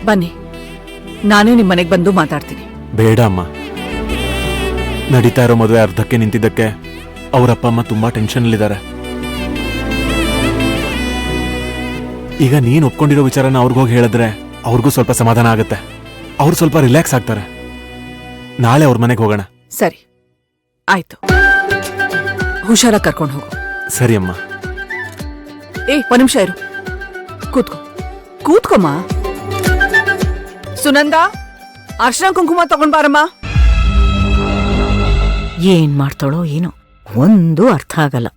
ಬನ್ನಿ, ನಾನೇ ನಿಮ್ಮ ಮನೆಗೆ ಬಂದು ಮಾತಾಡ್ತೀನಿ. ಬೇಡ ಅಮ್ಮ, ನಡೀತಾ ಇರೋ ಮದುವೆ ಅರ್ಧಕ್ಕೆ ನಿಂತಿದ್ದಕ್ಕೆ ಅವರಪ್ಪ ಅಮ್ಮ ತುಂಬಾ ಟೆನ್ಷನ್ನಲ್ಲಿದ್ದಾರೆ. ಈಗ ನೀನು ಒಪ್ಕೊಂಡಿರೋ ವಿಚಾರನ ಅವ್ರಿಗೋಗಿ ಹೇಳಿದ್ರೆ ಅವ್ರಿಗೂ ಸ್ವಲ್ಪ ಸಮಾಧಾನ ಆಗುತ್ತೆ, ಅವ್ರು ಸ್ವಲ್ಪ ರಿಲ್ಯಾಕ್ಸ್ ಆಗ್ತಾರೆ. ನಾಳೆ ಅವ್ರ ಮನೆಗೆ ಹೋಗೋಣ. ಸರಿ, ಆಯ್ತು. ಹುಷಾರಾಗಿ ಕರ್ಕೊಂಡು ಹೋಗು. ಸರಿ ಅಮ್ಮ. ಒಂದ್ ನಿಮಿಷ ಇರು. ಕೂತ್ಕೊಮ್ಮ. ಸುನಂದ, ಅರ್ಶನ ಕುಂಕುಮ ತಗೊಂಡ್ ಬಾರಮ್ಮ. ಏನ್ ಮಾಡ್ತಾಳೋ ಏನೋ ಒಂದು ಅರ್ಥ ಆಗಲ್ಲ.